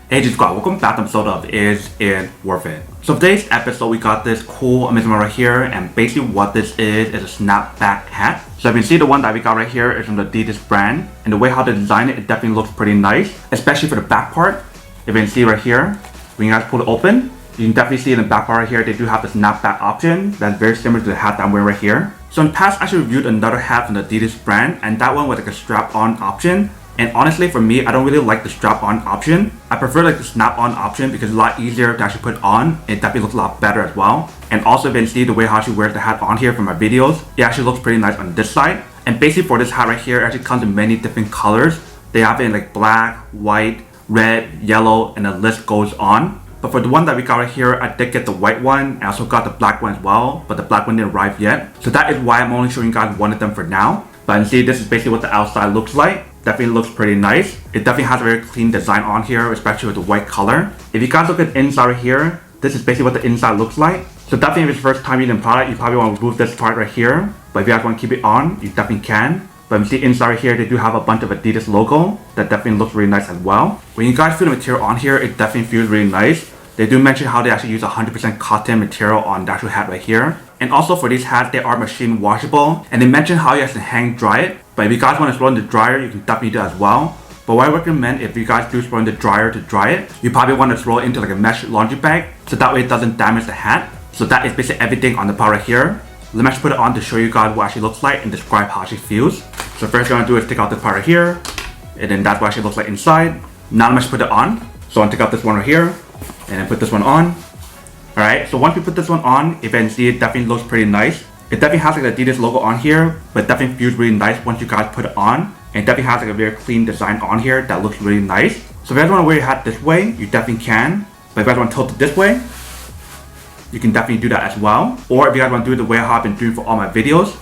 Hey G Squad, welcome back to an episode of Is It Worth It? So today's episode we got this cool amazing one right here, and basically what this is a snapback hat. So you can see the one that we got right here is from the Adidas brand, and the way how they design it definitely looks pretty nice, especially for the back part. If you can see right here, when you guys pull it open, you can definitely see in the back part right here, they do have the snapback option that's very similar to the hat that I'm wearing right here. So in the past, I actually reviewed another hat from the Adidas brand, and that one was like a strap-on option. And honestly, for me, I don't really like the strap-on option. I prefer like the snap-on option because it's a lot easier to actually put on. It definitely looks a lot better as well. And also, you can see the way how she wears the hat on here from my videos. It actually looks pretty nice on this side. And basically for this hat right here, it actually comes in many different colors. They have it in like black, white, red, yellow, and the list goes on. But for the one that we got right here, I did get the white one. I also got the black one as well, but the black one didn't arrive yet. So that is why I'm only showing you guys one of them for now. But you see, this is basically what the outside looks like. Definitely looks pretty nice. It definitely has a very clean design on here, especially with the white color. If you guys look at the inside right here, this is basically what the inside looks like. So definitely if it's the first time using the product, you probably want to remove this part right here. But if you guys want to keep it on, you definitely can. But you see inside right here, they do have a bunch of Adidas logo that definitely looks really nice as well. When you guys feel the material on here, it definitely feels really nice. They do mention how they actually use 100% cotton material on the actual hat right here. And also for these hats, they are machine washable. And they mention how you have to hang dry it. But if you guys want to throw in the dryer, you can definitely do that as well. But what I recommend, if you guys do throw in the dryer to dry it, you probably want to throw it into like a mesh laundry bag, so that way it doesn't damage the hat. So that is basically everything on the part right here. Let me actually put it on to show you guys what it actually looks like and describe how she feels. So first you're going to do is take out this part right here. And then that's what it actually looks like inside. Now let me just put it on. So I'm going to take out this one right here. And then put this one on. Alright, so once we put this one on, if you can see, it definitely looks pretty nice. It definitely has like the Adidas logo on here, but it definitely feels really nice once you guys put it on. And it definitely has like a very clean design on here that looks really nice. So if you guys want to wear your hat this way, you definitely can. But if you guys want to tilt it this way, you can definitely do that as well. Or if you guys want to do it the way how I've been doing for all my videos,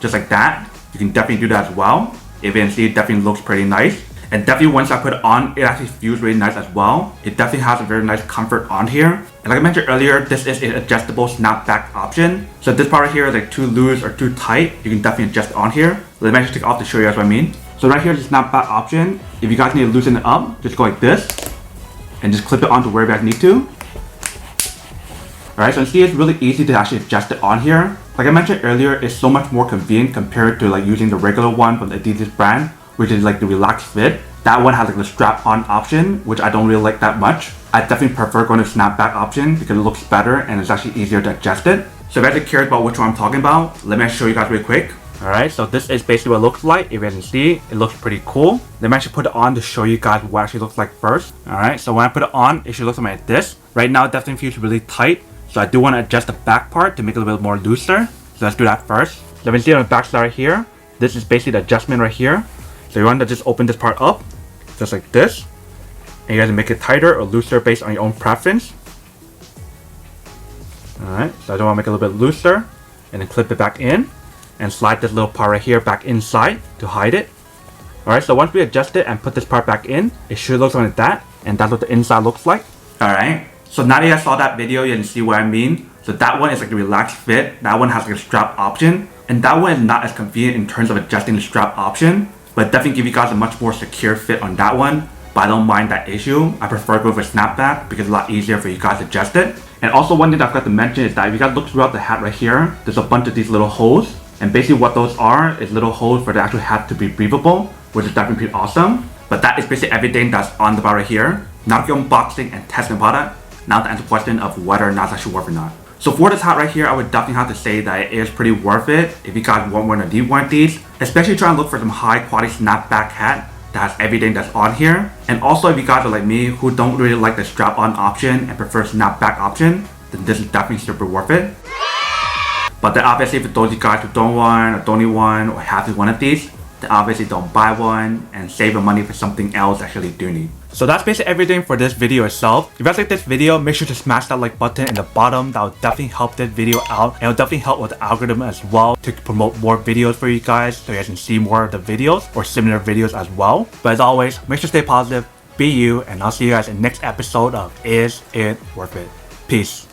just like that, you can definitely do that as well. If you can see, it definitely looks pretty nice. And definitely once I put it on, it actually feels really nice as well. It definitely has a very nice comfort on here. And like I mentioned earlier, this is an adjustable snapback option. So this part right here is like too loose or too tight, you can definitely adjust it on here. Let me actually take it off to show you guys what I mean. So right here is the snapback option. If you guys need to loosen it up, just go like this and just clip it onto wherever you guys need to. Alright, so you see it's really easy to actually adjust it on here. Like I mentioned earlier, it's so much more convenient compared to like using the regular one from the Adidas brand, which is like the relaxed fit. That one has like the strap-on option, which I don't really like that much. I definitely prefer going to snapback option because it looks better and it's actually easier to adjust it. So if you guys are curious about which one I'm talking about, let me show you guys really quick. Alright, so this is basically what it looks like. If you guys can see, it looks pretty cool. Let me actually put it on to show you guys what it actually looks like first. Alright, so when I put it on, it should look something like this. Right now it definitely feels really tight. So I do want to adjust the back part to make it a little bit more looser. So let's do that first. So let me see on the back side right here. This is basically the adjustment right here. So you want to just open this part up, just like this. And you guys can make it tighter or looser based on your own preference. Alright, so I don't want to make it a little bit looser. And then clip it back in. And slide this little part right here back inside to hide it. Alright, so once we adjust it and put this part back in, it should look something like that. And that's what the inside looks like. Alright, so now that you guys saw that video, you can see what I mean. So that one is like a relaxed fit. That one has like a strap option. And that one is not as convenient in terms of adjusting the strap option. But definitely give you guys a much more secure fit on that one. But I don't mind that issue. I prefer going for snapback because it's a lot easier for you guys to adjust it. And also one thing that I forgot to mention is that if you guys look throughout the hat right here, there's a bunch of these little holes. And basically what those are is little holes for the actual hat to be breathable, which is definitely pretty awesome. But that is basically everything that's on the bar right here. Now if you're unboxing and testing the product, now to answer the question of whether or not it's actually worth or not. So for this hat right here, I would definitely have to say that it is pretty worth it if you guys want one of these. Especially trying to look for some high quality snapback hat that has everything that's on here. And also if you guys are like me who don't really like the strap-on option and prefer snapback option, then this is definitely super worth it. But then obviously for those of you guys who don't want or don't need one or have one of these, then obviously don't buy one and save the money for something else you actually do need. So that's basically everything for this video itself. If you guys like this video, make sure to smash that like button in the bottom. That will definitely help this video out, and it will definitely help with the algorithm as well to promote more videos for you guys so you guys can see more of the videos or similar videos as well. But as always, make sure to stay positive, be you, and I'll see you guys in the next episode of Is It Worth It? Peace.